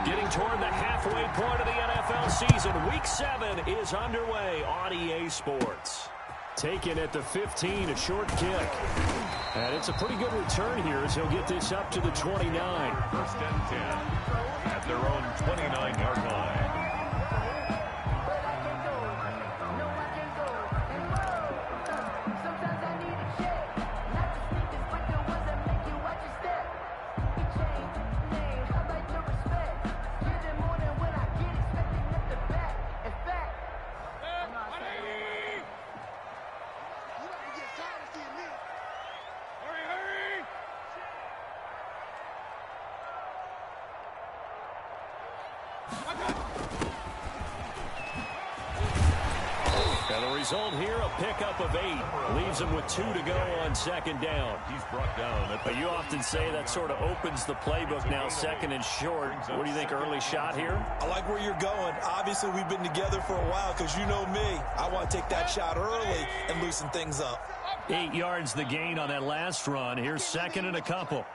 Getting toward the halfway point of the NFL season. Week 7 is underway on EA Sports. Taken at the 15, a short kick. And it's a pretty good return here as he'll get this up to the 29. First and 10 at their own 29-yard line. Result here, a pickup of 8. Leaves him with 2 to go on second down. He's brought down. But you often say that sort of opens the playbook now, second and short. What do you think, early shot here? I like where you're going. Obviously, we've been together for a while because you know me. I want to take that shot early and loosen things up. 8 yards the gain on that last run. Here's second and a couple.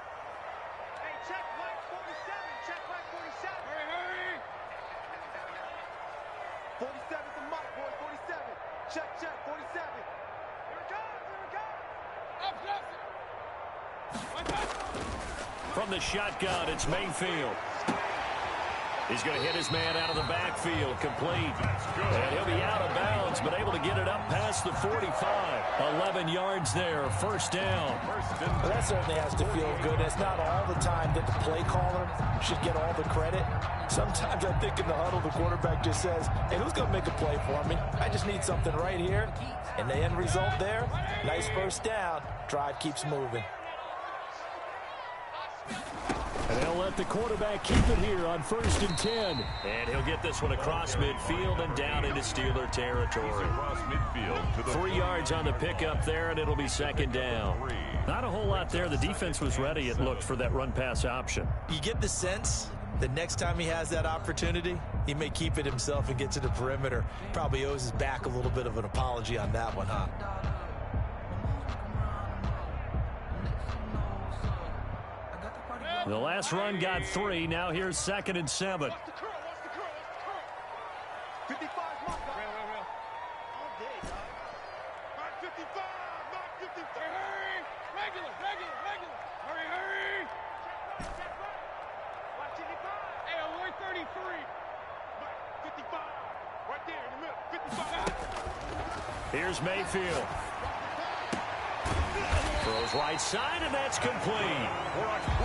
From the shotgun, it's Mayfield. He's going to hit his man out of the backfield, complete. And he'll be out of bounds, but able to get it up past the 45. 11 yards there, first down. Well, that certainly has to feel good. It's not all the time that the play caller should get all the credit. Sometimes I think in the huddle, the quarterback just says, hey, who's going to make a play for me? I just need something right here. And the end result there, nice first down. Drive keeps moving. And they'll let the quarterback keep it here on first and 10. And he'll get this one across midfield and down into Steeler territory. Across midfield to the 3 yards on the pickup there, and it'll be second down. Not a whole lot there. The defense was ready, it looked, for that run-pass option. You get the sense that next time he has that opportunity, he may keep it himself and get to the perimeter. Probably owes his back a little bit of an apology on that one, huh? The last run got 3. Now here's second and 7. Here's Mayfield. Throws right side, and that's complete.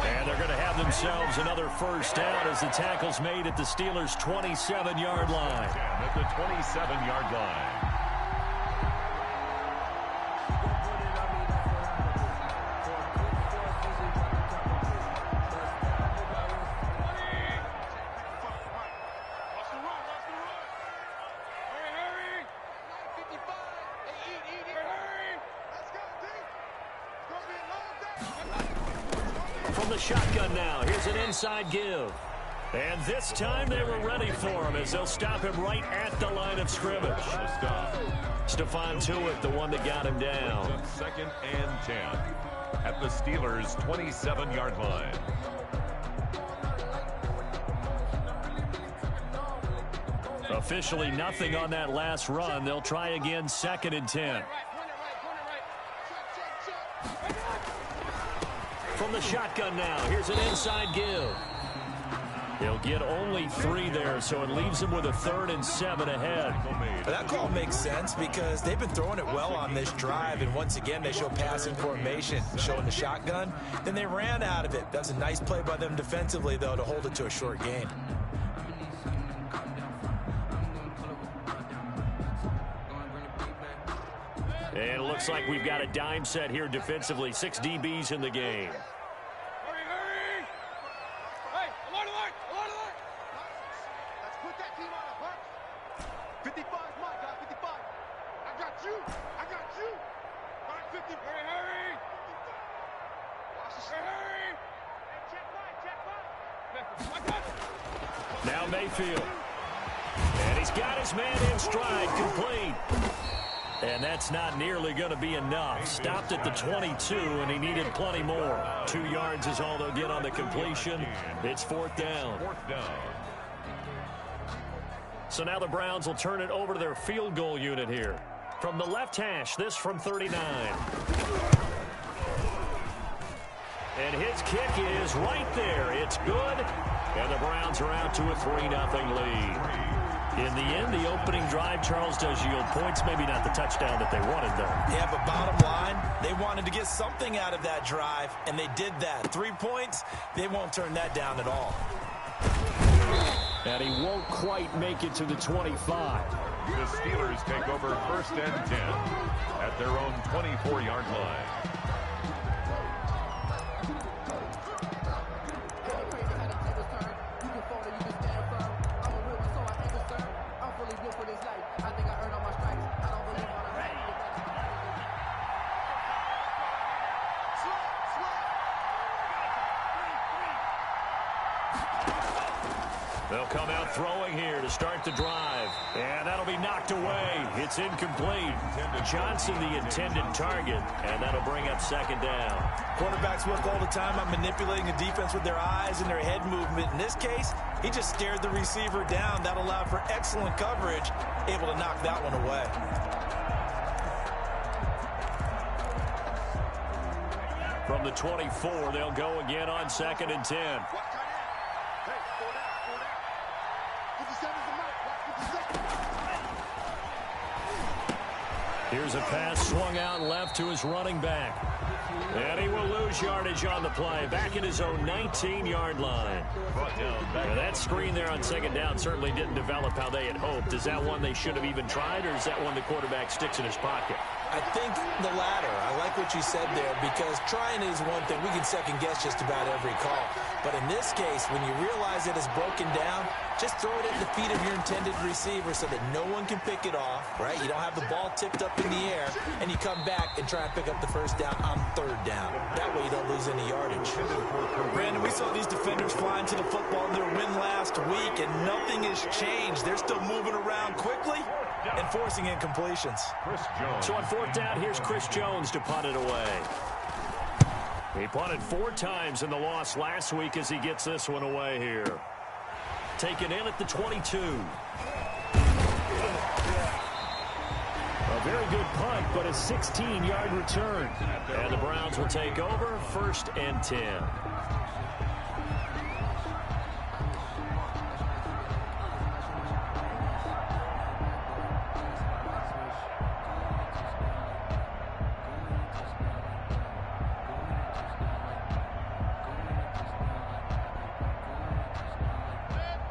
And they're going to have themselves another first down as the tackle's made at the Steelers' 27-yard line. At the 27-yard line. From the shotgun now, here's an inside give. And this time they were ready for him as they'll stop him right at the line of scrimmage. Stephon Tuitt, the one that got him down. Second and 10 at the Steelers' 27-yard line. Officially nothing on that last run. They'll try again, second and 10. From the shotgun now, here's an inside give. He'll get only 3 there, so it leaves him with a 3rd and 7 ahead. That call makes sense because they've been throwing it well on this drive, and once again they show passing formation, showing the shotgun. Then they ran out of it. That's a nice play by them defensively, though, to hold it to a short gain. And it looks like we've got a dime set here defensively. 6 DBs in the game. Now Mayfield. And he's got his man in stride, complete. And that's not nearly going to be enough. Stopped at the 22, and he needed plenty more. 2 yards is all they'll get on the completion. It's 4th down. So now the Browns will turn it over to their field goal unit here. From the left hash, this from 39. And his kick is right there. It's good. And the Browns are out to a 3-0 lead. In the end, the opening drive, Charles, does yield points. Maybe not the touchdown that they wanted, though. Yeah, but bottom line, they wanted to get something out of that drive, and they did that. 3 points, they won't turn that down at all. And he won't quite make it to the 25. The Steelers take over 1st and 10 at their own 24-yard line. They'll come out throwing here to start the drive. And that'll be knocked away. It's incomplete. Johnson, the intended target. And that'll bring up 2nd down. Quarterbacks work all the time on manipulating the defense with their eyes and their head movement. In this case, he just stared the receiver down. That allowed for excellent coverage. Able to knock that one away. From the 24, they'll go again on 2nd and 10. Here's a pass swung out left to his running back. And he will lose yardage on the play. Back at his own 19-yard line. Now that screen there on 2nd down certainly didn't develop how they had hoped. Is that one they should have even tried, or is that one the quarterback sticks in his pocket? I think the latter. I like what you said there, because trying is one thing. We can second-guess just about every call. But in this case, when you realize it is broken down, just throw it at the feet of your intended receiver so that no one can pick it off, right? You don't have the ball tipped up in the air, and you come back and try and pick up the 1st down on 3rd down. That way you don't lose any yardage. Brandon, we saw these defenders flying to the football in their win last week, and nothing has changed. They're still moving around quickly and forcing incompletions. So on 4th down, here's Chris Jones to punt it away. He punted 4 times in the loss last week as he gets this one away here. Taken in at the 22. A very good punt, but a 16-yard return. And the Browns will take over 1st and 10.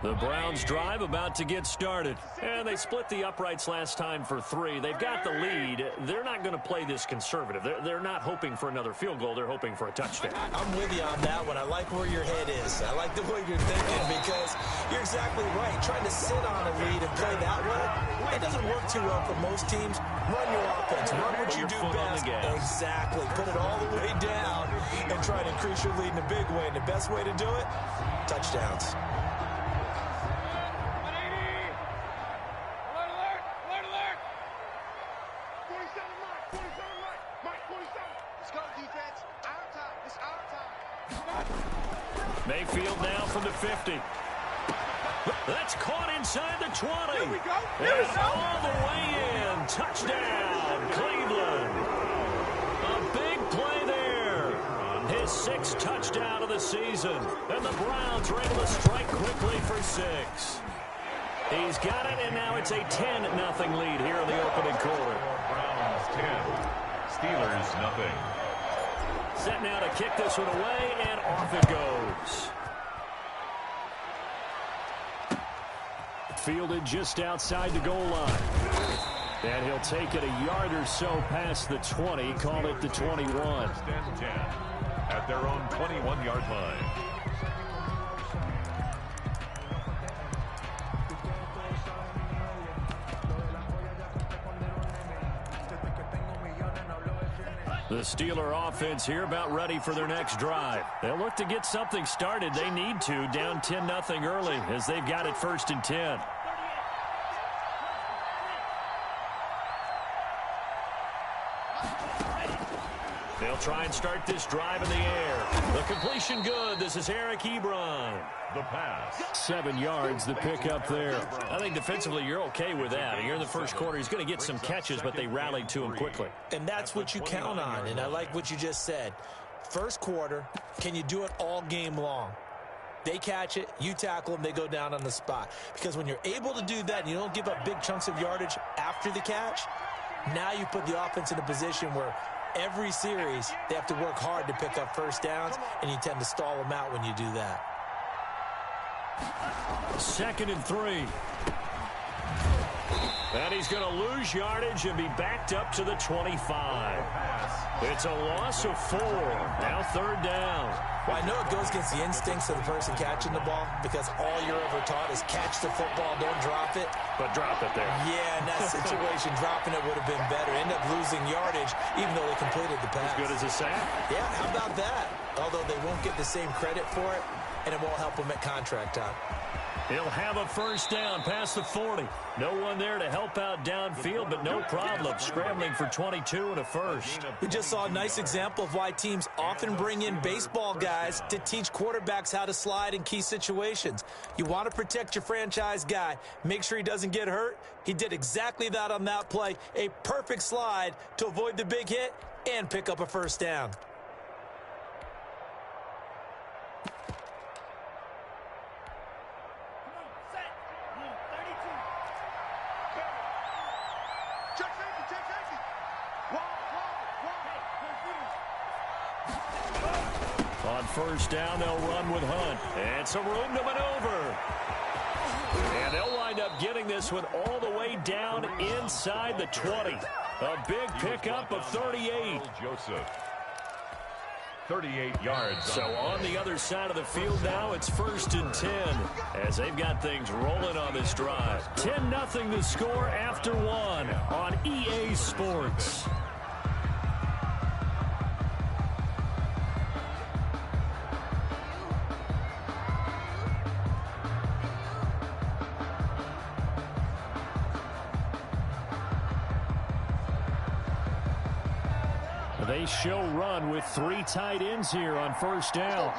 The Browns drive about to get started. And they split the uprights last time for 3. They've got the lead. They're not going to play this conservative. They're not hoping for another field goal. They're hoping for a touchdown. I'm with you on that one. I like where your head is. I like the way you're thinking, because you're exactly right. Trying to sit on a lead and play that way, it doesn't work too well for most teams. Run your offense. Run what you do best. Exactly. Put it all the way down and try to increase your lead in a big way. And the best way to do it, touchdowns. Mayfield now from the 50. That's caught inside the 20. Here we go. And all the way in. Touchdown, Cleveland. A big play there. His 6th touchdown of the season. And the Browns are able to strike quickly for 6. He's got it, and now it's a 10-0 lead here in the opening quarter. Browns 10, Steelers nothing. Set now to kick this one away, and off it goes. Fielded just outside the goal line. And he'll take it a yard or so past the 20, call it the 21. 10 at their own 21-yard line. The Steeler offense here about ready for their next drive. They'll look to get something started. They need to, down 10-0 early as they've got it 1st and 10. They'll try and start this drive in the air. The completion good. This is Eric Ebron. The pass. 7 yards, the pick up there. I think defensively you're okay with that. Here in the first quarter, he's going to get some catches, but they rallied to him quickly. And that's what you count on, and I like what you just said. First quarter, can you do it all game long? They catch it, you tackle them, they go down on the spot. Because when you're able to do that and you don't give up big chunks of yardage after the catch, now you put the offense in a position where every series they have to work hard to pick up first downs, and you tend to stall them out when you do that. 2nd and 3. And he's going to lose yardage and be backed up to the 25. It's a loss of 4. Now 3rd down. Well, I know it goes against the instincts of the person catching the ball because all you're ever taught is catch the football, don't drop it. But drop it there. Yeah, in that situation, dropping it would have been better. End up losing yardage even though they completed the pass. As good as a sack? Yeah, how about that? Although they won't get the same credit for it, and it won't help them at contract time. He'll have a first down past the 40. No one there to help out downfield, but no problem. Scrambling for 22 and a first. We just saw a nice example of why teams often bring in baseball guys to teach quarterbacks how to slide in key situations. You want to protect your franchise guy. Make sure he doesn't get hurt. He did exactly that on that play. A perfect slide to avoid the big hit and pick up a first down. On first down, they'll run with Hunt. And some room to maneuver. And they'll wind up getting this one all the way down inside the 20. A big pickup of 38. Joseph. 38 yards. So on the other side of the field now, it's 1st and 10 as they've got things rolling on this drive. 10-0 the score after 1 on EA Sports. They show run with 3 tight ends here on first down.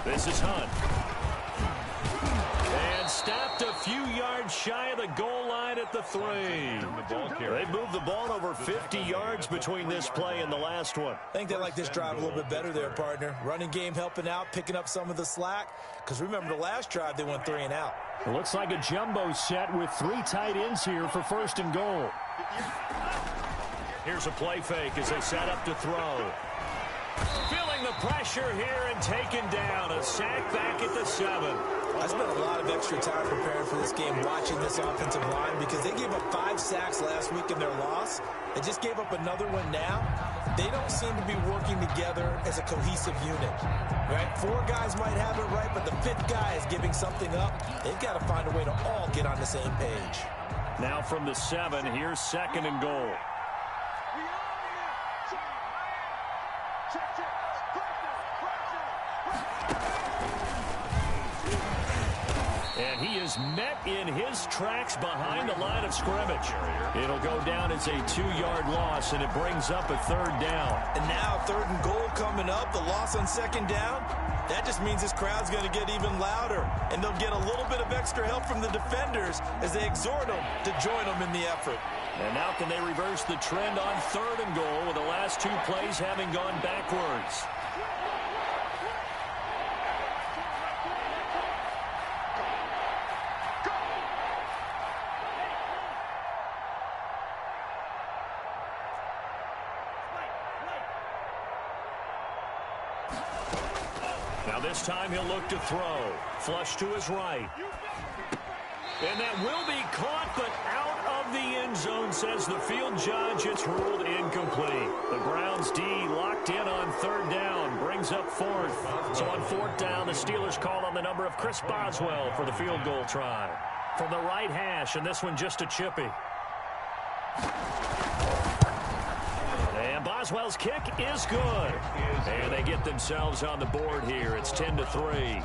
This is Hunt. And stopped a few yards shy of the goal line at the 3. They moved the ball over 50 yards between this play and the last one. I think they like this drive a little bit better there, partner. Running game helping out, picking up some of the slack. Because remember, the last drive, they went 3 and out. It looks like a jumbo set with 3 tight ends here for 1st and goal. Here's a play fake as they set up to throw. Feeling the pressure here and taken down. A sack back at the 7. I spent a lot of extra time preparing for this game, watching this offensive line, because they gave up 5 sacks last week in their loss. They just gave up another one now. They don't seem to be working together as a cohesive unit. Right? 4 guys might have it right, but the 5th guy is giving something up. They've got to find a way to all get on the same page. Now from the 7, here's 2nd and goal. And he is met in his tracks behind the line of scrimmage. It'll go down as a 2-yard loss, and it brings up a 3rd down. And now 3rd and goal coming up, the loss on 2nd down. That just means this crowd's going to get even louder, and they'll get a little bit of extra help from the defenders as they exhort them to join them in the effort. And now can they reverse the trend on 3rd and goal with the last 2 plays having gone backwards? Now this time he'll look to throw. Flush to his right. And that will be caught, but out of the end zone, says the field judge. It's ruled incomplete. The Browns D locked in on 3rd down. Brings up 4th. So on 4th down, the Steelers call on the number of Chris Boswell for the field goal try. From the right hash, and this one just a chippy. And And Boswell's kick is good. And they get themselves on the board here. It's 10-3.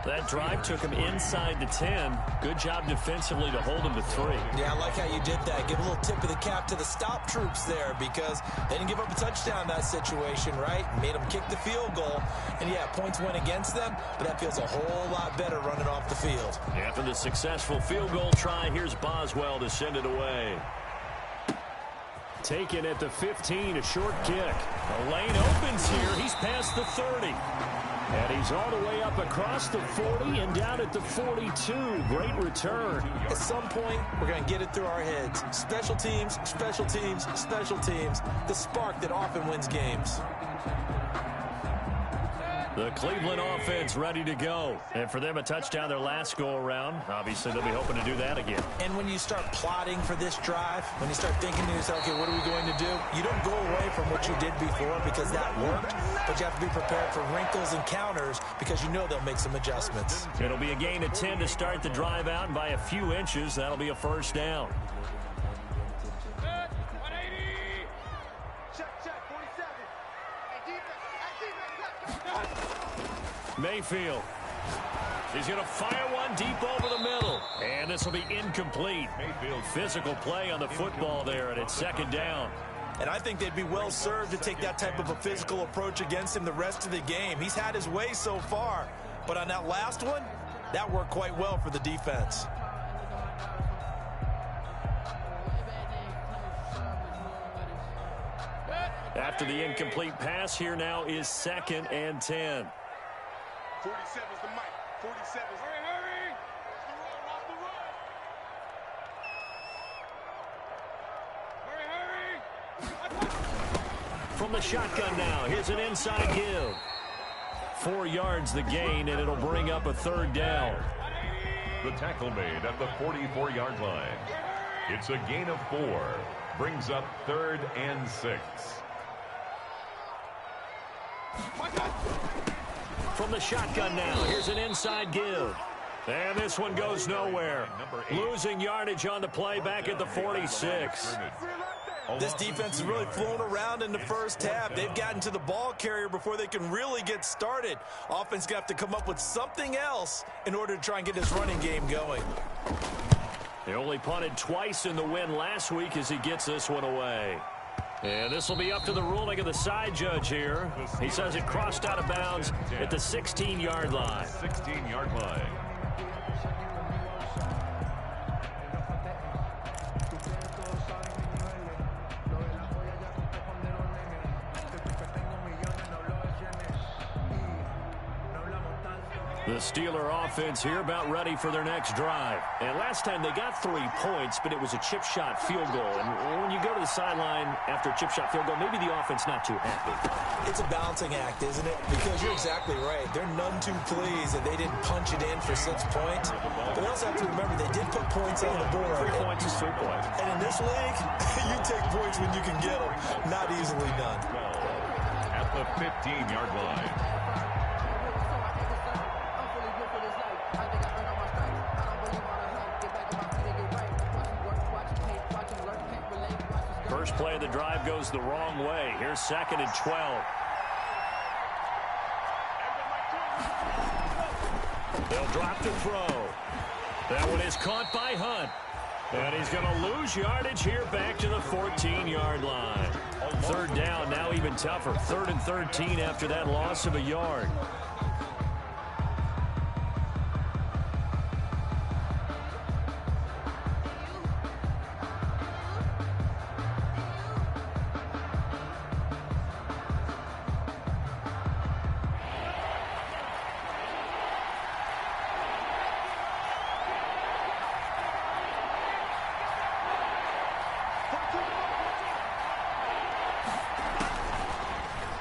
That drive took him inside the 10. Good job defensively to hold him to 3. Yeah, I like how you did that. Give a little tip of the cap to the stop troops there because they didn't give up a touchdown in that situation, right? Made them kick the field goal. And, yeah, points went against them, but that feels a whole lot better running off the field. After the successful field goal try, here's Boswell to send it away. Taken at the 15, a short kick. The lane opens here. He's past the 30. And he's all the way up across the 40 and down at the 42. Great return. At some point, we're going to get it through our heads. Special teams, special teams, special teams. The spark that often wins games. The Cleveland offense ready to go. And for them, a touchdown their last go-around. Obviously, they'll be hoping to do that again. And when you start plotting for this drive, when you start thinking to yourself, okay, what are we going to do? You don't go away from what you did before because that worked. But you have to be prepared for wrinkles and counters because you know they'll make some adjustments. It'll be a gain of 10 to start the drive out, and by a few inches, that'll be a first down. Mayfield. He's going to fire one deep over the middle. And this will be incomplete. Mayfield. Physical play on the football there, and it's second down. And I think they'd be well served to take that type of a physical approach against him the rest of the game. He's had his way so far. But on that last one, that worked quite well for the defense. After the incomplete pass, here now is 2nd and 10. 47's the mic. 47's. Hurry! Hurry! From the shotgun now, here's an inside give. 4 yards the gain, and it'll bring up a third down. The tackle made at the 44-yard line. It's a gain of 4. Brings up 3rd and 6. From the shotgun now, here's an inside give. And this one goes nowhere. Losing yardage on the play back at the 46. This defense has really flown around in the first half. They've gotten to the ball carrier before they can really get started. Offense got to come up with something else in order to try and get this running game going. They only punted twice in the win last week as he gets this one away. And this will be up to the ruling of the side judge here. He says it crossed out of bounds at the 16-yard line. 16-yard line. The Steeler offense here about ready for their next drive. And last time they got 3 points, but it was a chip shot field goal. And when you go to the sideline after a chip shot field goal, maybe the offense not too happy. It's a balancing act, isn't it? Because you're exactly right. They're none too pleased that they didn't punch it in for 6 points. But we also have to remember they did put points on the board. 3 points is 3 points. And in this league, you take points when you can get them. Not easily done. At the 15-yard line. First play of the drive goes the wrong way. Here's 2nd and 12. They'll drop to throw. That one is caught by Hunt. And he's going to lose yardage here back to the 14-yard line. 3rd down, now even tougher. 3rd and 13 after that loss of a yard.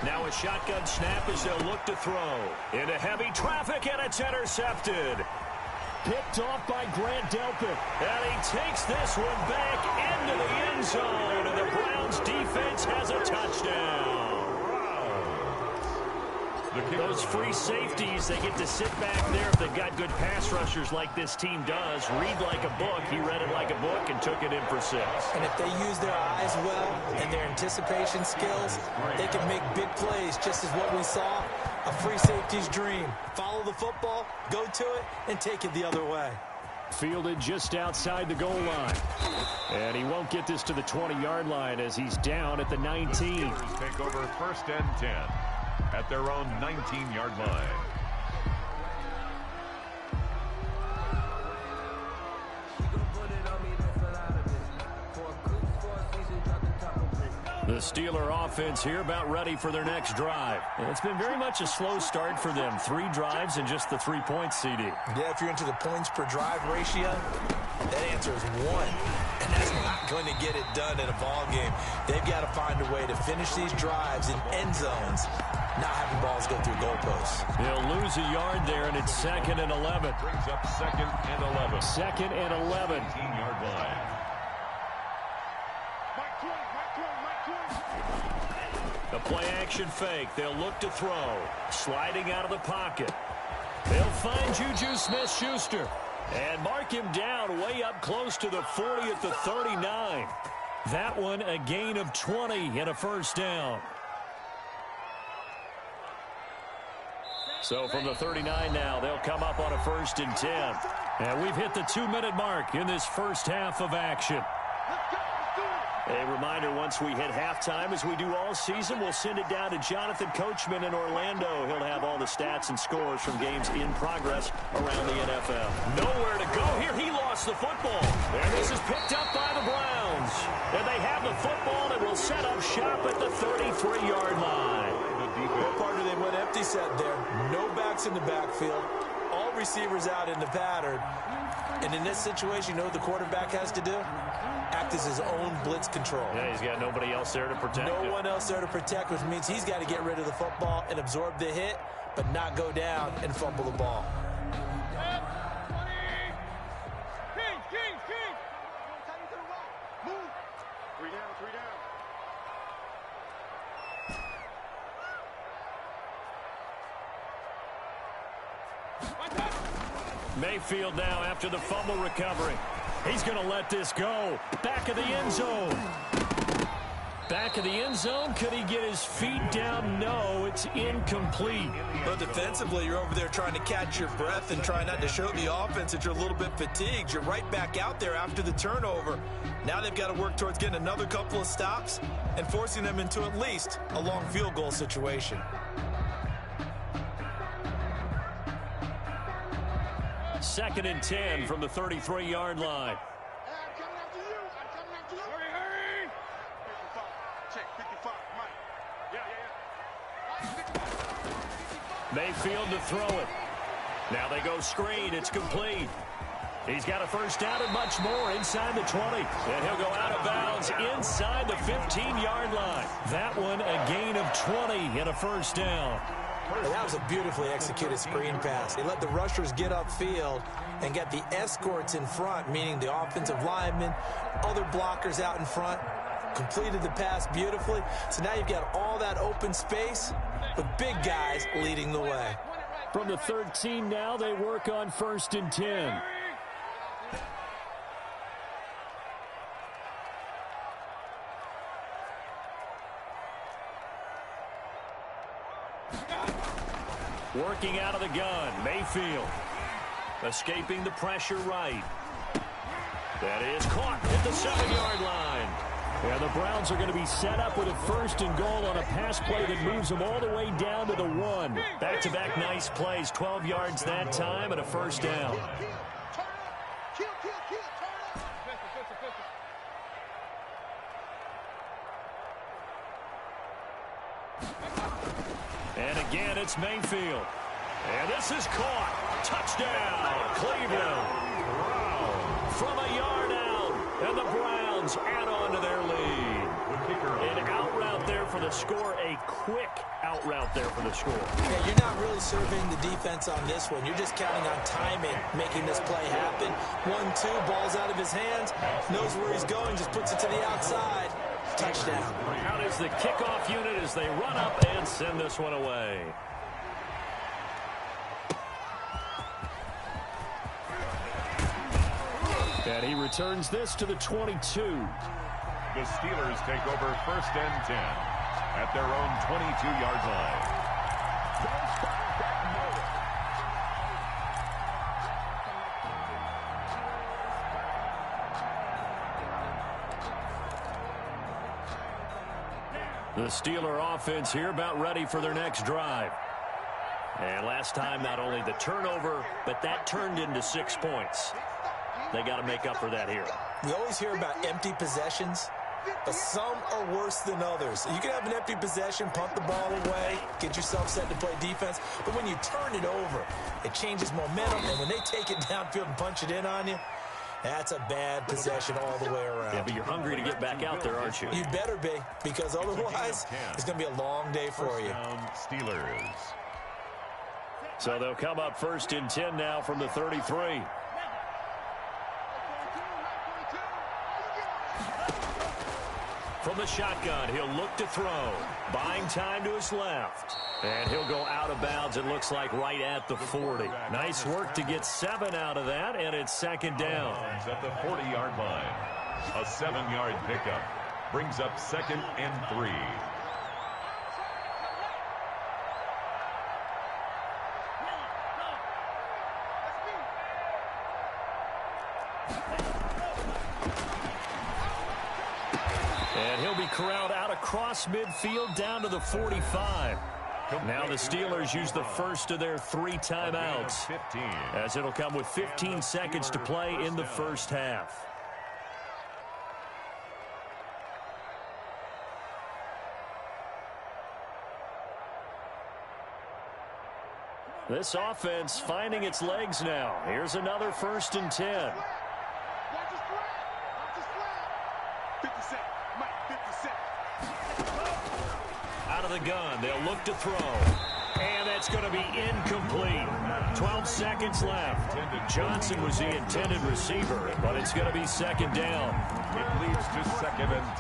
Now a shotgun snap as they'll look to throw. Into heavy traffic, and it's intercepted. Picked off by Grant Delpit. And he takes this one back into the end zone. And the Browns defense has a touchdown. Those free safeties, they get to sit back there if they've got good pass rushers like this team does. Read like a book. He read it like a book and took it in for 6. And if they use their eyes well and their anticipation skills, they can make big plays, just as what we saw, a free safety's dream. Follow the football, go to it, and take it the other way. Fielded just outside the goal line. And he won't get this to the 20-yard line as he's down at the 19. The Steelers take over 1st and 10 at their own 19-yard line. The Steeler offense here about ready for their next drive. And it's been very much a slow start for them. 3 drives and just the 3 points, CD. Yeah, if you're into the points per drive ratio, that answer is 1. And that's not going to get it done in a ball game. They've got to find a way to finish these drives in end zones, not having balls go through goalposts. They'll lose a yard there, and it's 2nd and 11. Brings up 2nd and 11. 2nd and 11. 18-yard line. The play-action fake. They'll look to throw. Sliding out of the pocket. They'll find Juju Smith-Schuster. And mark him down way up close to the 40 at the 39. That one a gain of 20 and a 1st down. So from the 39 now, they'll come up on a 1st and 10. And we've hit the 2-minute mark in this first half of action. A reminder, once we hit halftime, as we do all season, we'll send it down to Jonathan Coachman in Orlando. He'll have all the stats and scores from games in progress around the NFL. Nowhere to go here. He lost the football. And this is picked up by the Browns. And they have the football and will set up shop at the 33-yard line. What part of they went empty set there? No backs in the backfield. All receivers out in the pattern. And in this situation, you know what the quarterback has to do? Act as his own blitz control. Yeah, he's got nobody else there to protect him. No one else there to protect, which means he's got to get rid of the football and absorb the hit, but not go down and fumble the ball. Move. 3 down, 3 down. Mayfield now after the fumble recovery. He's going to let this go. Back of the end zone. Back of the end zone. Could he get his feet down? No, it's incomplete. But defensively, you're over there trying to catch your breath and try not to show the offense that you're a little bit fatigued. You're right back out there after the turnover. Now they've got to work towards getting another couple of stops and forcing them into at least a long field goal situation. 2nd and 10 from the 33-yard line. I'm coming after you. I'm coming after you. Hurry. 55. Check 55. Mike. Yeah. Mayfield to throw it. Now they go screen. It's complete. He's got a 1st down and much more inside the 20. And he'll go out of bounds inside the 15-yard line. That one a gain of 20 and a 1st down. And that was a beautifully executed screen pass. They let the rushers get upfield and get the escorts in front, meaning the offensive linemen, other blockers out in front, completed the pass beautifully. So now you've got all that open space with big guys leading the way. From the 13 now, they work on 1st and 10. Working out of the gun, Mayfield. Escaping the pressure right. That is caught at the 7-yard line. And the Browns are going to be set up with a 1st and goal on a pass play that moves them all the way down to the 1. Back-to-back nice plays, 12 yards that time and a 1st down. And again, it's Mayfield. And this is caught. Touchdown, Cleveland. From a yard out. And the Browns add on to their lead. An out route there for the score. A quick out route there for the score. Yeah, you're not really serving the defense on this one. You're just counting on timing, making this play happen. 1-2, ball's out of his hands. Knows where he's going, just puts it to the outside. Touchdown. Out is the kickoff unit as they run up and send this one away. And he returns this to the 22. The Steelers take over 1st and 10 at their own 22-yard line. The Steeler offense here about ready for their next drive. And last time, not only the turnover, but that turned into 6 points. They got to make up for that here. We always hear about empty possessions, but some are worse than others. You can have an empty possession, punt the ball away, get yourself set to play defense, but when you turn it over, it changes momentum, and when they take it downfield and punch it in on you, that's a bad possession all the way around. Yeah, but you're hungry to get back out there, aren't you? You better be, because otherwise, it's going to be a long day for you. Steelers. So they'll come up 1st and 10 now from the 33. From the shotgun, he'll look to throw. Buying time to his left. And he'll go out of bounds, it looks like, right at the 40. Nice work to get 7 out of that, and it's 2nd down. At the 40-yard line. A 7-yard pickup brings up 2nd and 3. And he'll be corralled out across midfield down to the 45. Now the Steelers use the first of their 3 timeouts, as it'll come with 15 seconds to play in the first half. This offense finding its legs now. Here's another 1st and 10. Out of the gun, they'll look to throw. And that's going to be incomplete. 12 seconds left. Johnson was the intended receiver, but it's going to be 2nd down. It leads to 2nd and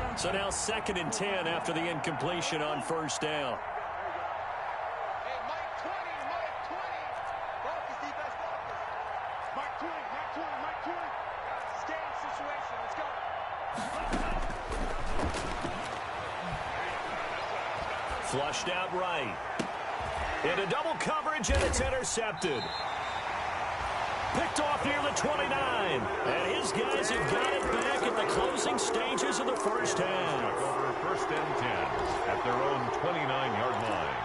10. So now 2nd and 10 after the incompletion on 1st down. Flushed out right. Into double coverage, and it's intercepted. Picked off near the 29. And his guys have got it back at the closing stages of the first half. Over 1st and 10 at their own 29-yard line.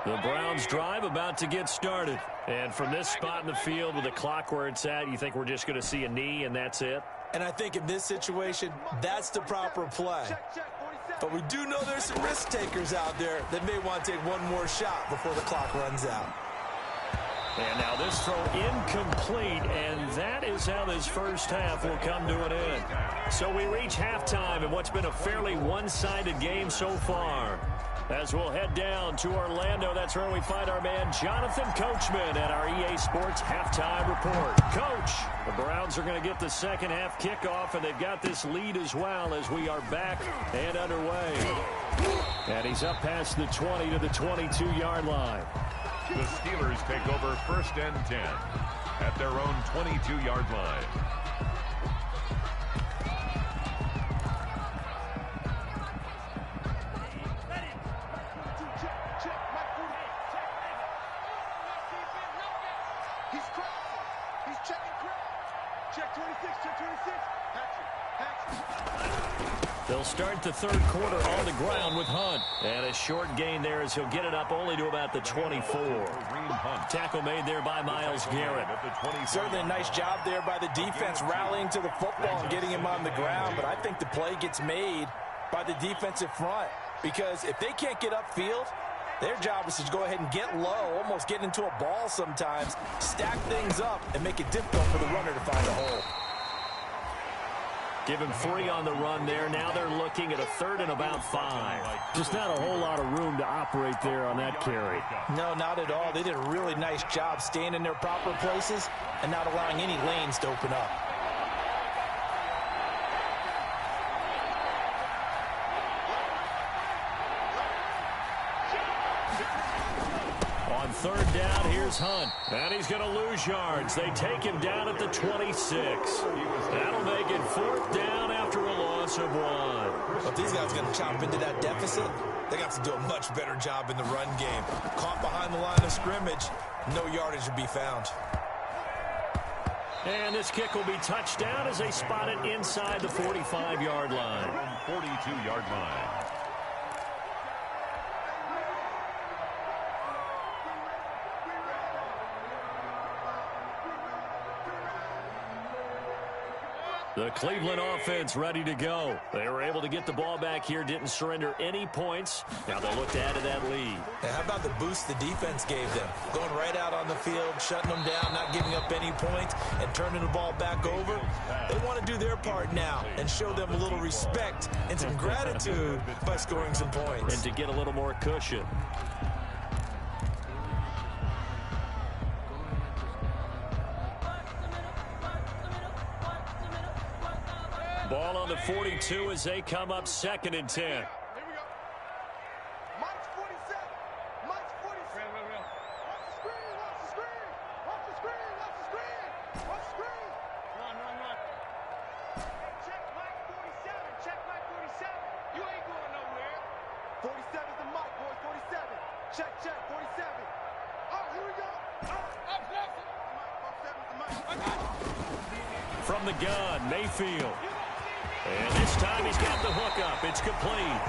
The Browns drive about to get started. And from this spot in the field with the clock where it's at, you think we're just going to see a knee and that's it? And I think in this situation, that's the proper play. But we do know there's some risk takers out there that may want to take one more shot before the clock runs out. And now this throw incomplete, and that is how this first half will come to an end. So we reach halftime in what's been a fairly one-sided game so far. As we'll head down to Orlando, that's where we find our man Jonathan Coachman at our EA Sports Halftime Report. Coach, the Browns are going to get the second half kickoff, and they've got this lead as well as we are back and underway. And he's up past the 20 to the 22-yard line. The Steelers take over 1st and 10 at their own 22-yard line. They'll start the third quarter on the ground with Hunt. And a short gain there as he'll get it up only to about the 24. Tackle made there by Myles Garrett. Certainly a nice job there by the defense rallying to the football and getting him on the ground. But I think the play gets made by the defensive front. Because if they can't get upfield, their job is to go ahead and get low, almost get into a ball sometimes, stack things up, and make it difficult for the runner to find a hole. Give him 3 on the run there. Now they're looking at a 3rd and about 5. Just not a whole lot of room to operate there on that carry. No, not at all. They did a really nice job staying in their proper places and not allowing any lanes to open up. third down. Here's Hunt. And he's going to lose yards. They take him down at the 26. That'll make it fourth down after a loss of 1. If these guys are going to chop into that deficit, they got to do a much better job in the run game. Caught behind the line of scrimmage, no yardage to be found. And this kick will be touched down as they spot it inside the 45-yard line. 42-yard line. The Cleveland offense ready to go. They were able to get the ball back here, didn't surrender any points. Now they'll look to add to that lead. And how about the boost the defense gave them? Going right out on the field, shutting them down, not giving up any points, and turning the ball back over. They want to do their part now and show them a little respect and some gratitude by scoring some points. And to get a little more cushion. Ball on the 42 as they come up 2nd and 10. Here we go. Mike's 47. Mike's 47. Watch the screen. Watch the screen. Watch the screen. Watch the screen. Watch the screen. Run. Check Mike 47. Check Mike 47. You ain't going nowhere. 47's the Mike, boys. 47. Check 47. Oh, here we go. Up, left. Mike 47's the Mike. I got it. From the gun, Mayfield. And this time he's got the hook up. It's complete.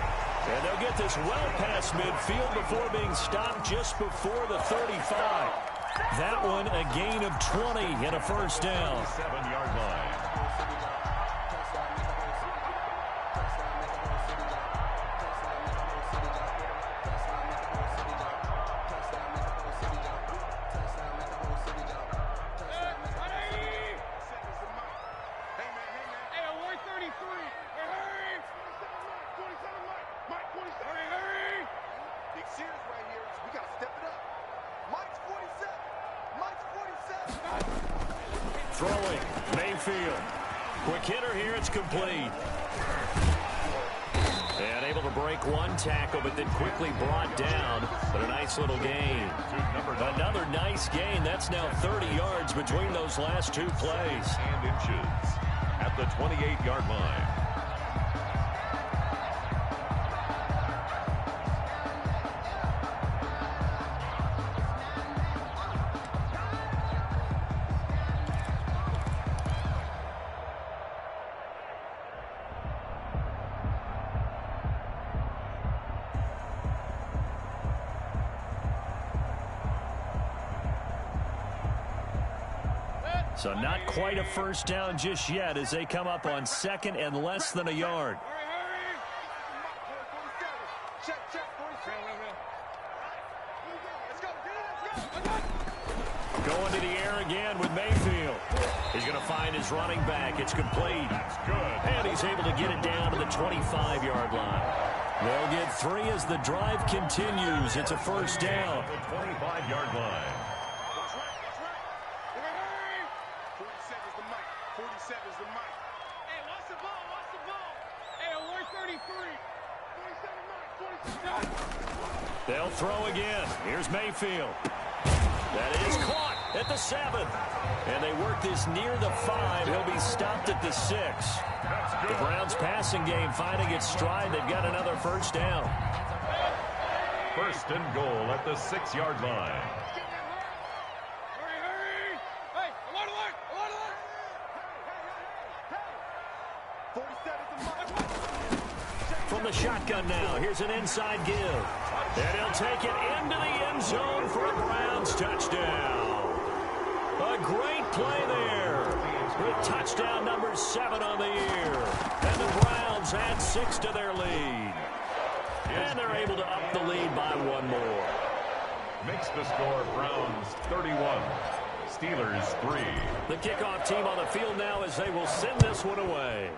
And they'll get this well past midfield before being stopped just before the 35. That one a gain of 20 and a first down. 7-yard line. Throwing, Mayfield. Quick hitter here, it's complete. And able to break one tackle, but then quickly brought down. But a nice little gain. Another nice gain. That's now 30 yards between those last two plays. And inches at the 28-yard line. So not quite a first down just yet as they come up on 2nd and less than a yard. Going to the air again with Mayfield. He's going to find his running back. It's complete. That's good. And he's able to get it down to the 25-yard line. They'll get 3 as the drive continues. It's a first down. The 25-yard line. 47's the Mike. 47's the Mike. Hey, watch the ball. Watch the ball. Hey, 133. 47 Mike. 47. They'll throw again. Here's Mayfield. That is caught at the 7. And they work this near the 5. He'll be stopped at the 6. The Browns passing game finding its stride. They've got another first down. First and goal at the 6-yard line. From the shotgun now, here's an inside give. And he'll take it into the end zone for a Browns touchdown. A great play there with touchdown number 7 on the year. And the Browns add 6 to their lead. And they're able to up the lead by 1 more. Makes the score Browns 31. Steelers 3. The kickoff team on the field now as they will send this one away.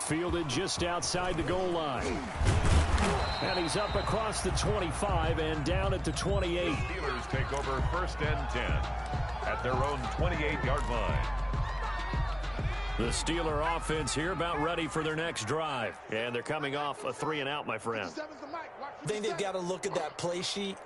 Fielded just outside the goal line. And he's up across the 25 and down at the 28. Steelers take over first and 10 at their own 28-yard line. The Steeler offense here about ready for their next drive. And they're coming off a 3-and-out, my friend. 47's the Mike. Watch I think they've got to look at that play sheet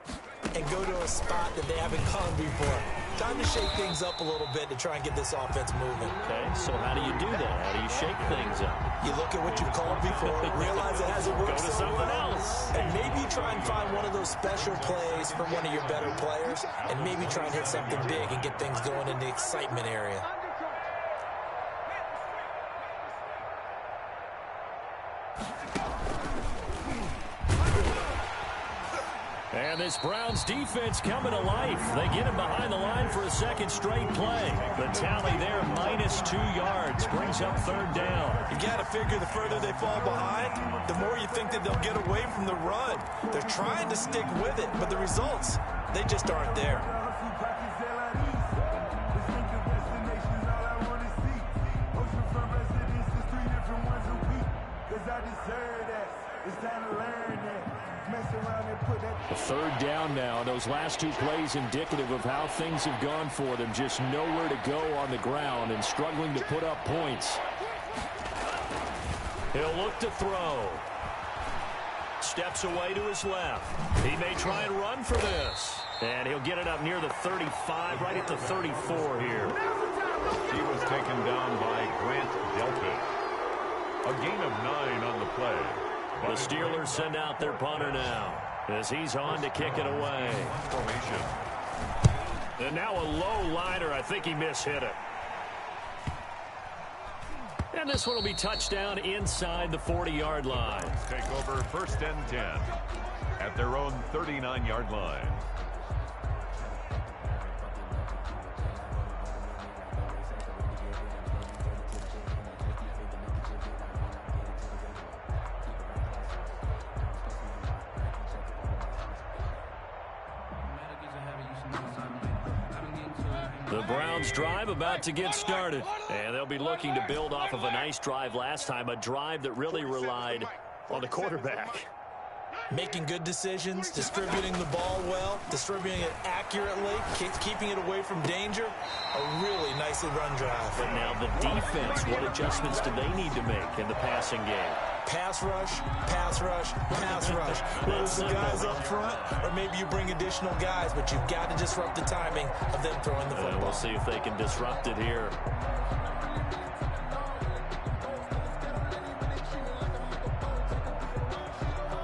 and go to a spot that they haven't gone before. Time to shake things up a little bit to try and get this offense moving. Okay, so how do you do that? How do you shake things up? You look at what you've called before, realize it hasn't worked Go to something else. and maybe try and find one of those special plays from one of your better players, and maybe try and hit something big and get things going in the excitement area. And this Browns defense coming to life. They get him behind the line for a second straight play. The tally there, -2 yards, brings up third down. You got to figure the further they fall behind, the more you think that they'll get away from the run. They're trying to stick with it, but the results, they just aren't there. A third down now. Those last two plays indicative of how things have gone for them. Just nowhere to go on the ground and struggling to put up points. He'll look to throw. Steps away to his left. He may try and run for this. And he'll get it up near the 35, right at the 34 here. He was taken down by Grant Delpit. A gain of 9 on the play. The Steelers send out their punter now as he's on to kick it away. Formation. And now a low liner. I think he mishit it. And this one will be touchdown inside the 40-yard line. Take over 1st and 10 at their own 39-yard line. The Browns drive about to get started. And they'll be looking to build off of a nice drive last time, a drive that really relied on the quarterback. Making good decisions, distributing the ball well, distributing it accurately, keeping it away from danger. A really nicely run drive. But now the defense, what adjustments do they need to make in the passing game? Pass rush, pass rush, pass rush. Whether it's the guys up front or maybe you bring additional guys, but you've got to disrupt the timing of them throwing the football. We'll see if they can disrupt it here.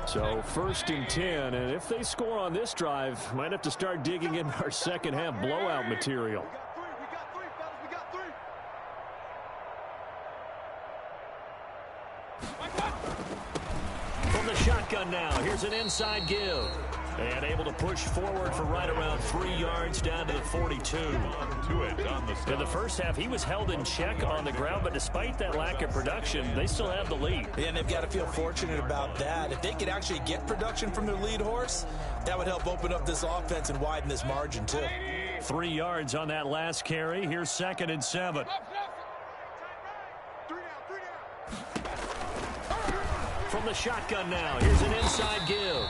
So 1st and 10, and if they score on this drive, might have to start digging in our second half blowout material. We got three. From the shotgun now, here's an inside give. And able to push forward for right around 3 yards down to the 42. In the first half, he was held in check on the ground, but despite that lack of production, they still have the lead. Yeah, and they've got to feel fortunate about that. If they could actually get production from their lead horse, that would help open up this offense and widen this margin too. 3 yards on that last carry. Here's 2nd and 7. From the shotgun now, here's an inside give.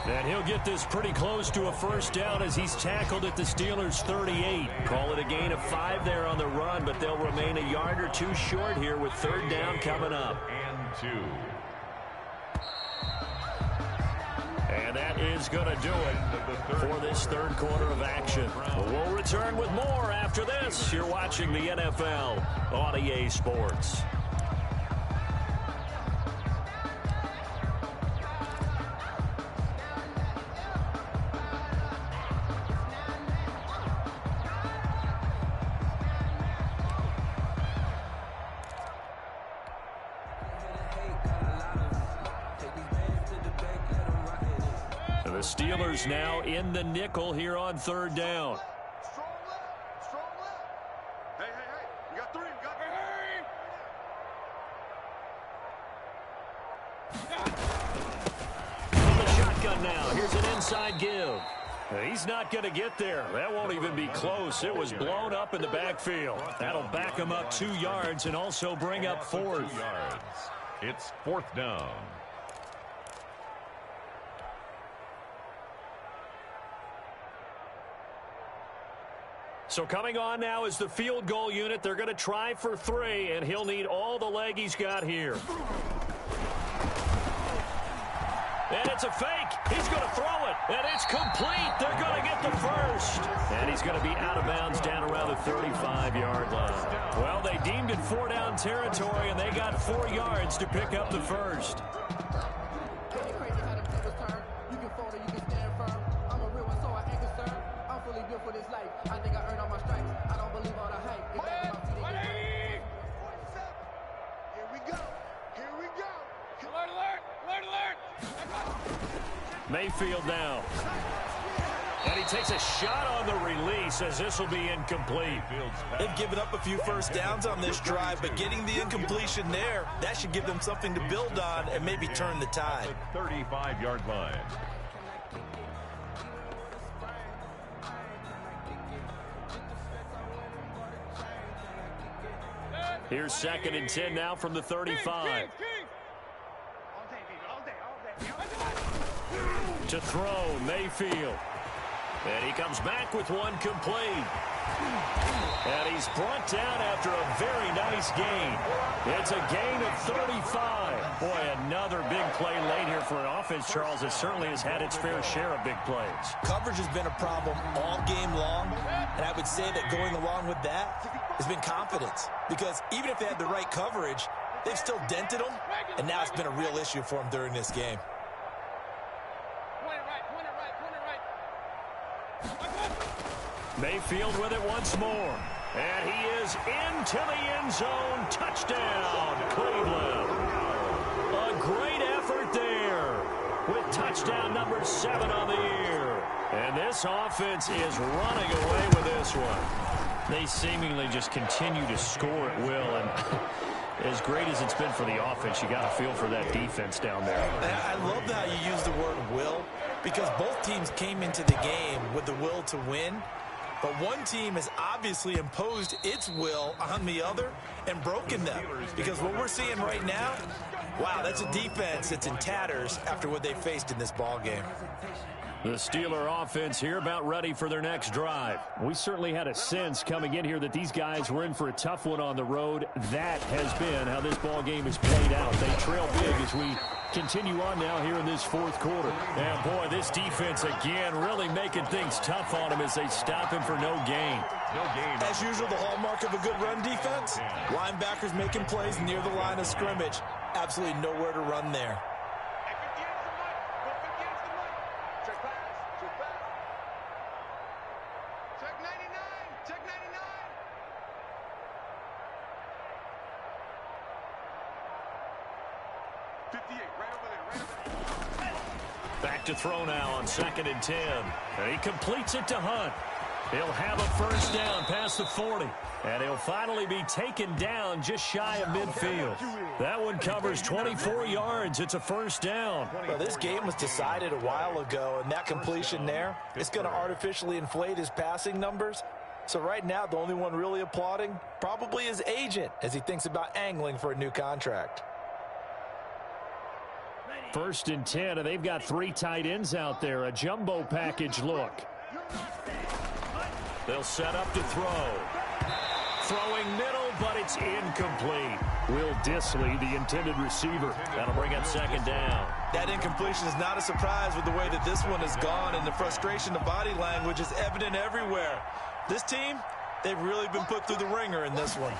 And he'll get this pretty close to a first down as he's tackled at the Steelers' 38. Call it a gain of 5 there on the run, but they'll remain a yard or two short here with 3rd down coming up. And 2. And that is going to do it for this third quarter of action. We'll return with more after this. You're watching the NFL on EA Sports. The Steelers now in the nickel here on 3rd down. Strong left. Hey. We got three. From the shotgun now, here's an inside give. He's not going to get there. That won't even be close. It was blown up in the backfield. That'll back him up 2 yards and also bring up 4th. 2 yards. It's 4th down. So coming on now is the field goal unit. They're going to try for 3, and he'll need all the leg he's got here. And it's a fake. He's going to throw it. And it's complete. They're going to get the first. And he's going to be out of bounds down around the 35-yard line. Well, they deemed it 4-down territory, and they got 4 yards to pick up the first. Mayfield now. And he takes a shot on the release as this will be incomplete. They've given up a few first downs on this drive, but getting the incompletion there, that should give them something to build on and maybe turn the tide. 35-yard line. Here's 2nd and 10 now from the 35. To throw, Mayfield. And he comes back with one complete. And he's brought down after a very nice gain. It's a gain of 35. Boy, another big play late here for an offense, Charles, that certainly has had its fair share of big plays. Coverage has been a problem all game long, and I would say that going along with that has been confidence. Because even if they had the right coverage, they've still dented them, and now it's been a real issue for them during this game. Mayfield with it once more. And he is into the end zone. Touchdown, Cleveland. A great effort there with touchdown number 7 on the year. And this offense is running away with this one. They seemingly just continue to score at will. And as great as it's been for the offense, you got to feel for that defense down there. I love how you use the word will, because both teams came into the game with the will to win. But one team has obviously imposed its will on the other and broken them. Because what we're seeing right now, wow, that's a defense that's in tatters after what they faced in this ball game. The Steeler offense here about ready for their next drive. We certainly had a sense coming in here that these guys were in for a tough one on the road. That has been how this ball game has played out. They trail big as we continue on now here in this 4th quarter. And boy, this defense again really making things tough on him as they stop him for no gain. As usual, the hallmark of a good run defense, linebackers making plays near the line of scrimmage. Absolutely nowhere to run there. Back to throw now on 2nd and 10. And he completes it to Hunt. He'll have a first down past the 40. And he'll finally be taken down just shy of midfield. That one covers 24 yards. It's a first down. Well, this game was decided a while ago, and that completion there, it's going to artificially inflate his passing numbers. So right now, the only one really applauding probably his agent as he thinks about angling for a new contract. 1st and 10, and they've got 3 tight ends out there. A jumbo package look. They'll set up to throw. Throwing middle, but it's incomplete. Will Dissly, the intended receiver. That'll bring up 2nd down. That incompletion is not a surprise with the way that this one has gone, and the frustration of body language is evident everywhere. This team, they've really been put through the ringer in this one.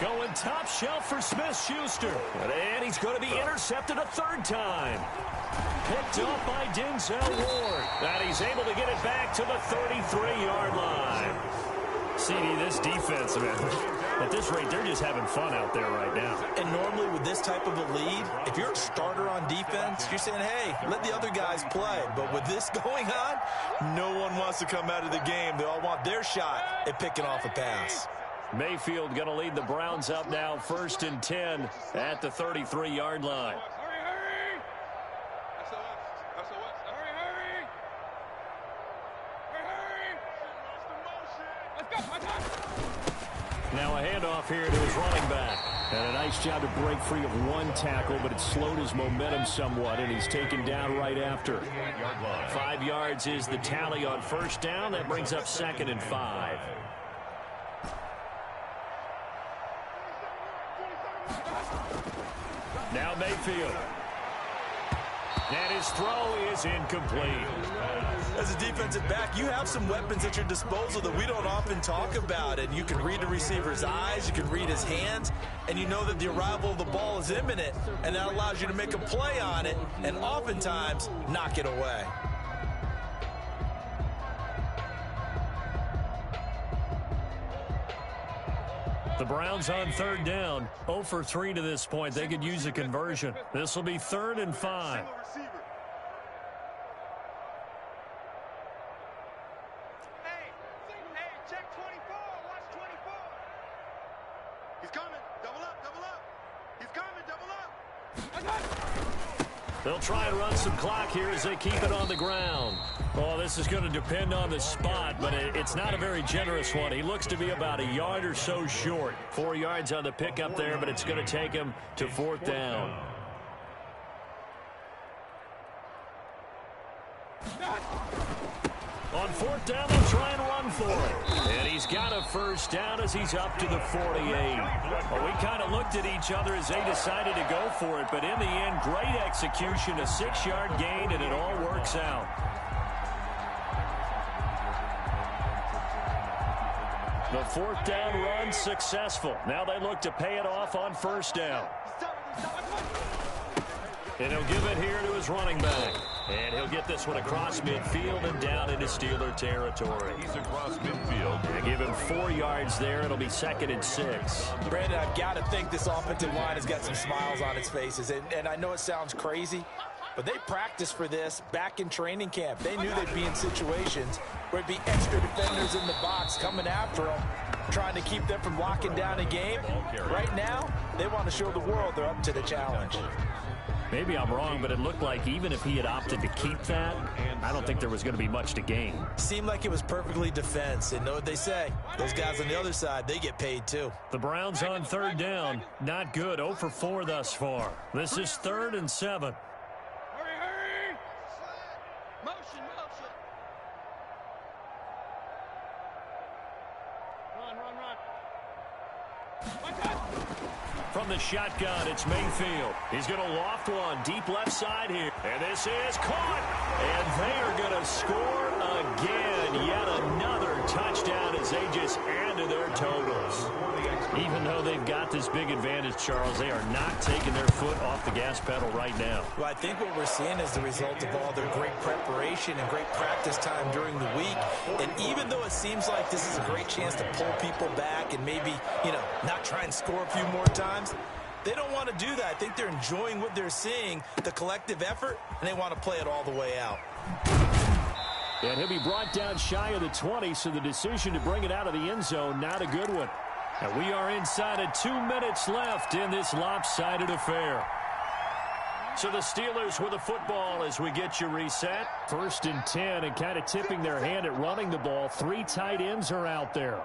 Going top shelf for Smith-Schuster. And he's going to be intercepted a 3rd time. Picked up by Denzel Ward. And he's able to get it back to the 33-yard line. CD, this defense, man, at this rate, they're just having fun out there right now. And normally with this type of a lead, if you're a starter on defense, you're saying, hey, let the other guys play. But with this going on, no one wants to come out of the game. They all want their shot at picking off a pass. Mayfield going to lead the Browns up now, 1st and 10 at the 33-yard line. Now a handoff here to his running back. And a nice job to break free of one tackle, but it slowed his momentum somewhat, and he's taken down right after. 5 yards is the tally on 1st down. That brings up 2nd and 5. Now Mayfield. And his throw is incomplete. As a defensive back, you have some weapons at your disposal that we don't often talk about. And you can read the receiver's eyes, you can read his hands, and you know that the arrival of the ball is imminent, and that allows you to make a play on it and oftentimes knock it away. The Browns on third down, 0 for 3 to this point. They could use a conversion. This will be 3rd and 5. Hey, check 24. Watch 24. He's coming. Double up, double up. He's coming, double up. They'll try and run some clock here as they keep it on the ground. Oh, this is going to depend on the spot, but it's not a very generous one. He looks to be about a yard or so short. 4 yards on the pickup there, but it's going to take him to 4th down. On 4th down, they'll try and run for it. And he's got a first down as he's up to the 48. Well, we kind of looked at each other as they decided to go for it, but in the end, great execution, a 6-yard gain, and it all works out. The 4th down run successful. Now they look to pay it off on 1st down. And he'll give it here to his running back. And he'll get this one across midfield and down into Steeler territory. He's across midfield. And give him 4 yards there. It'll be 2nd and 6. Brandon, I've got to think this offensive line has got some smiles on its faces. And I know it sounds crazy, but they practiced for this back in training camp. They knew they'd be in situations where it'd be extra defenders in the box coming after them, trying to keep them from locking down a game. Right now, they want to show the world they're up to the challenge. Maybe I'm wrong, but it looked like even if he had opted to keep that, I don't think there was going to be much to gain. Seemed like it was perfectly defense. And know what they say? Those guys on the other side, they get paid too. The Browns on 3rd down. Not good. 0 for 4 thus far. This is 3rd and 7. Hurry! Motion. Run. From the shotgun, it's Mayfield. He's going to loft one deep left side here. And this is caught. And they are going to score again. Yet another touchdown as they just add to their totals. Even though they've got this big advantage, Charles, they are not taking their foot off the gas pedal right now. Well, I think what we're seeing is the result of all their great preparation and great practice time during the week. And even though it seems like this is a great chance to pull people back and maybe, not try and score a few more times, they don't want to do that. I think they're enjoying what they're seeing, the collective effort, and they want to play it all the way out. And he'll be brought down shy of the 20, so the decision to bring it out of the end zone, not a good one. And we are inside of 2 minutes left in this lopsided affair. So the Steelers with the football as we get you reset. 1st and 10, and kind of tipping their hand at running the ball. 3 tight ends are out there.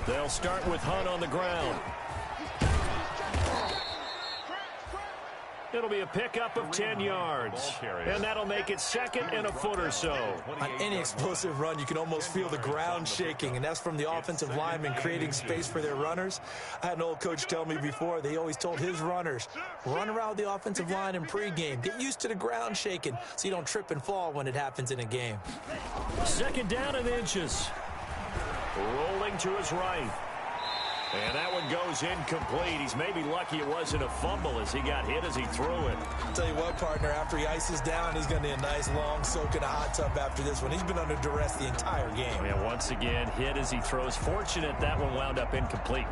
They'll start with Hunt on the ground. It'll be a pickup of 10 yards. And that'll make it 2nd and a foot or so. On any explosive run, you can almost feel the ground shaking, and that's from the offensive linemen creating space for their runners. I had an old coach tell me before, they always told his runners, run around the offensive line in pregame. Get used to the ground shaking so you don't trip and fall when it happens in a game. 2nd down and inches. Rolling to his right. And that one goes incomplete. He's maybe lucky it wasn't a fumble as he got hit as he threw it. I'll tell you what, partner, after he ices down, he's going to need a nice long soak in a hot tub after this one. He's been under duress the entire game. And once again, hit as he throws. Fortunate that one wound up incomplete.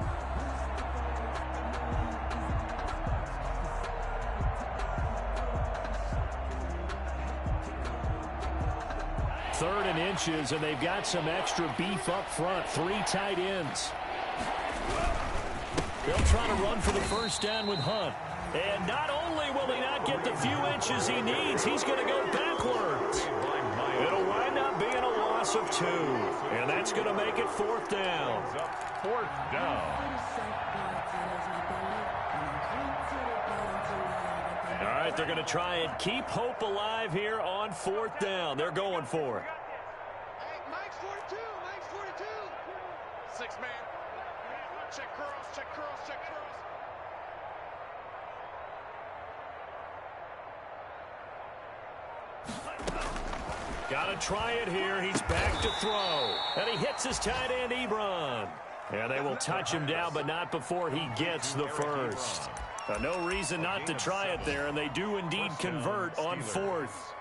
Third and inches, and they've got some extra beef up front. 3 tight ends. They'll try to run for the first down with Hunt. And not only will he not get the few inches he needs, he's going to go backwards. It'll wind up being a loss of 2. And that's going to make it 4th down. 4th down. All right, they're going to try and keep hope alive here on 4th down. They're going for it. Hey, Mike's 42. 6 man. Check curls. Got to try it here. He's back to throw. And he hits his tight end, Ebron. And they will touch him down, but not before he gets the first. No reason not to try it there, and they do indeed convert on fourth.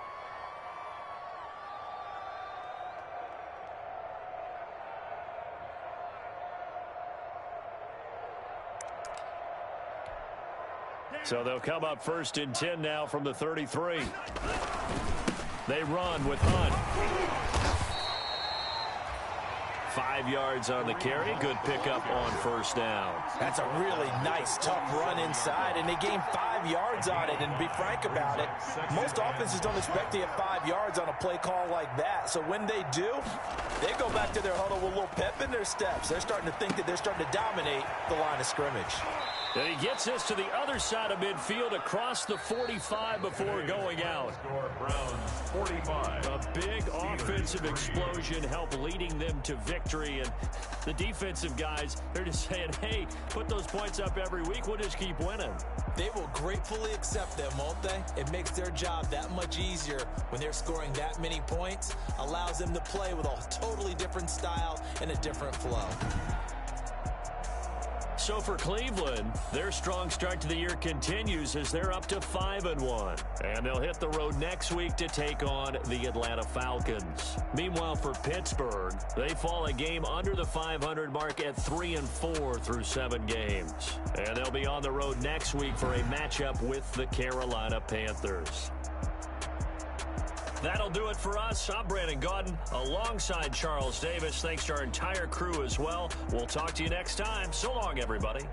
So they'll come up 1st and 10 now from the 33. They run with Hunt. 5 yards on the carry. Good pickup on 1st down. That's a really nice, tough run inside, and they gained 5 yards on it. And to be frank about it, most offenses don't expect to get 5 yards on a play call like that. So when they do, they go back to their huddle with a little pep in their steps. They're starting to think that they're starting to dominate the line of scrimmage. And he gets us to the other side of midfield across the 45 before going out. Browns 45. A big offensive explosion helped leading them to victory. And the defensive guys, they're just saying, hey, put those points up every week. We'll just keep winning. They will gratefully accept them, won't they? It makes their job that much easier when they're scoring that many points. Allows them to play with a totally different style and a different flow. So for Cleveland, their strong start to the year continues as they're up to 5-1. And they'll hit the road next week to take on the Atlanta Falcons. Meanwhile, for Pittsburgh, they fall a game under the 500 mark at 3-4 through 7 games. And they'll be on the road next week for a matchup with the Carolina Panthers. That'll do it for us. I'm Brandon Gaudin alongside Charles Davis. Thanks to our entire crew as well. We'll talk to you next time. So long, everybody.